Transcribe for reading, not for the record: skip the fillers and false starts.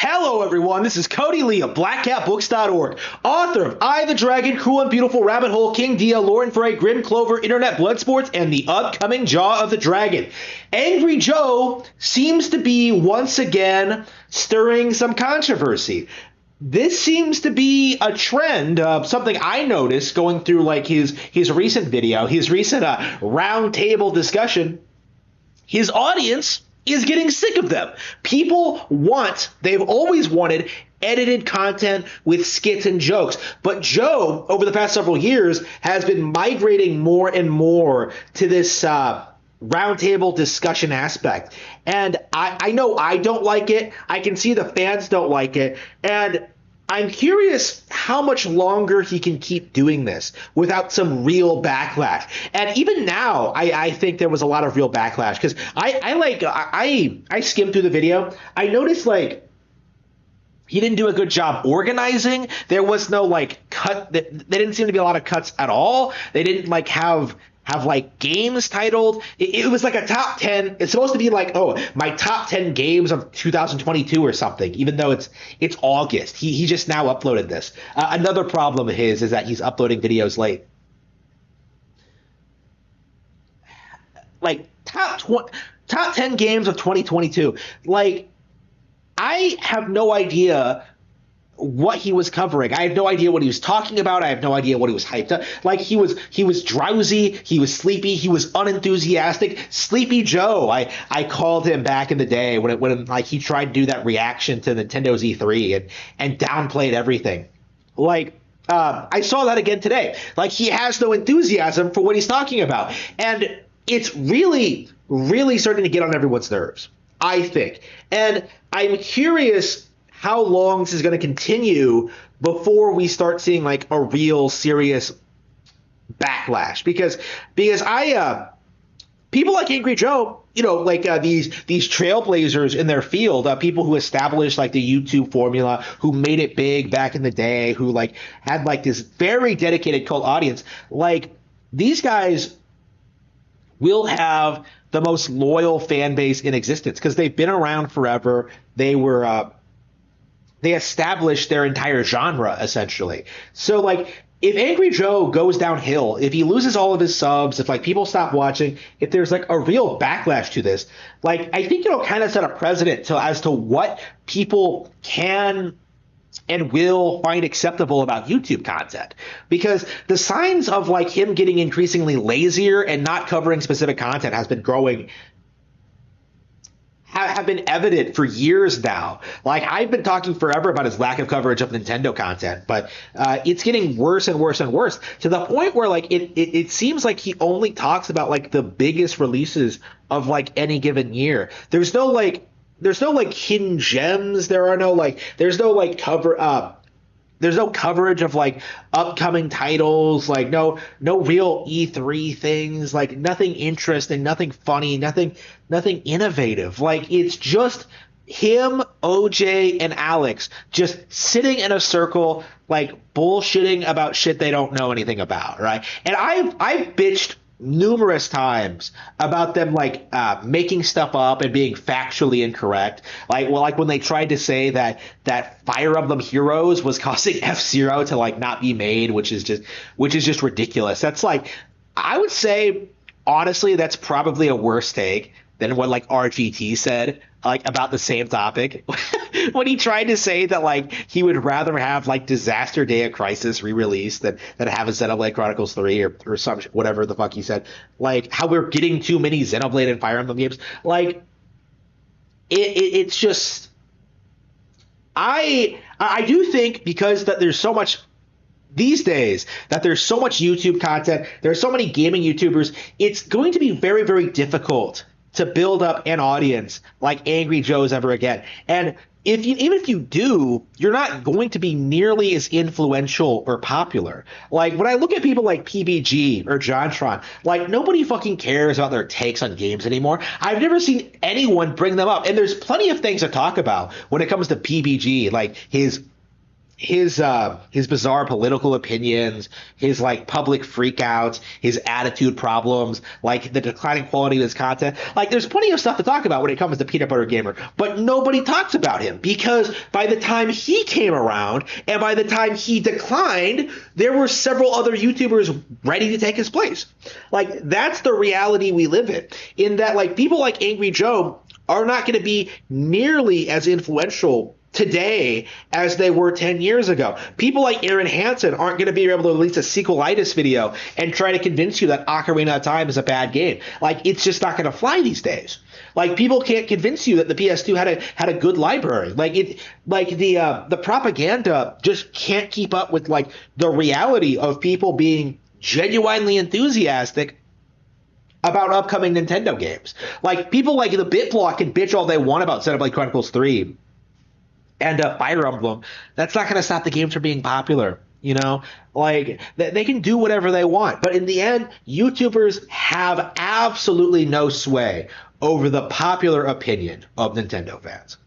Hello, everyone. This is Cody Lee of BlackCatBooks.org, author of I, the Dragon, Cruel and Beautiful, Rabbit Hole, King Dia, Lauren Frey, Grim Clover, Internet Blood Sports, and the upcoming Jaw of the Dragon. Angry Joe seems to be once again stirring some controversy. This seems to be a trend, something I noticed going through like his recent video, his recent roundtable discussion. His audience is getting sick of them. They've always wanted edited content with skits and jokes. But Joe, over the past several years, has been migrating more and more to this roundtable discussion aspect. And I know I don't like it. I can see the fans don't like it. And I'm curious how much longer he can keep doing this without some real backlash. And even now, I think there was a lot of real backlash because I skimmed through the video. I noticed like he didn't do a good job organizing. There was no like cut. There didn't seem to be a lot of cuts at all. They didn't like have like games titled. It was like a top 10. It's supposed to be like, oh, my top 10 games of 2022 or something, even though it's August. He just now uploaded this. Another problem of his is that he's uploading videos late. Like top 10 games of 2022. Like, I have no idea what he was covering. I have no idea what he was talking about. I have no idea what he was hyped up. Like he was drowsy, he was sleepy, he was unenthusiastic. Sleepy Joe. I called him back in the day when like he tried to do that reaction to Nintendo's E3 and downplayed everything. Like I saw that again today. Like he has no enthusiasm for what he's talking about. And it's really, really starting to get on everyone's nerves, I think. And I'm curious how long this is going to continue before we start seeing like a real serious backlash. Because people like Angry Joe, you know, like these trailblazers in their field, people who established like the YouTube formula, who made it big back in the day, who like had like this very dedicated cult audience, like these guys will have the most loyal fan base in existence because they've been around forever. They established their entire genre, essentially. So, like, if Angry Joe goes downhill, if he loses all of his subs, if, like, people stop watching, if there's, like, a real backlash to this, like, I think it'll kind of set a precedent as to what people can and will find acceptable about YouTube content. Because the signs of, like, him getting increasingly lazier and not covering specific content has been growing have been evident for years now. Like I've been talking forever about his lack of coverage of Nintendo content, but it's getting worse and worse and worse to the point where like it seems like he only talks about like the biggest releases of like any given year. There's no like hidden gems. There's no coverage of like upcoming titles, like no real E3 things, like nothing interesting, nothing funny, nothing innovative. Like it's just him, OJ, and Alex just sitting in a circle, like bullshitting about shit they don't know anything about, right? And I've bitched numerous times about them like making stuff up and being factually incorrect. Like when they tried to say that Fire Emblem Heroes was causing F-Zero to like not be made, which is just ridiculous. That's like, I would say honestly that's probably a worse take than what like RGT said like about the same topic when he tried to say that like he would rather have like Disaster Day of Crisis re-released than have a Xenoblade Chronicles 3 or some whatever the fuck he said, like how we're getting too many Xenoblade and Fire Emblem games. Like it's just I do think because that there's so much these days, that there's so much YouTube content, there's so many gaming YouTubers, it's going to be very, very difficult to build up an audience like Angry Joe's ever again. And even if you do, you're not going to be nearly as influential or popular. Like when I look at people like PBG or JonTron, like nobody fucking cares about their takes on games anymore. I've never seen anyone bring them up. And there's plenty of things to talk about when it comes to PBG, like his his bizarre political opinions, his like public freakouts, his attitude problems, like the declining quality of his content. Like there's plenty of stuff to talk about when it comes to Peanut Butter Gamer, but nobody talks about him because by the time he came around and by the time he declined, there were several other YouTubers ready to take his place. Like that's the reality we live in that like people like Angry Joe are not going to be nearly as influential today as they were 10 years ago. People like Aaron Hansen aren't going to be able to release a sequelitis video and try to convince you that Ocarina of Time is a bad game. Like, it's just not going to fly these days. Like, people can't convince you that the PS2 had a good library. The propaganda just can't keep up with, like, the reality of people being genuinely enthusiastic about upcoming Nintendo games. Like, people like the BitBlock can bitch all they want about Xenoblade Chronicles 3 and Fire Emblem. That's not going to stop the games from being popular. You know, like they can do whatever they want. But in the end, YouTubers have absolutely no sway over the popular opinion of Nintendo fans.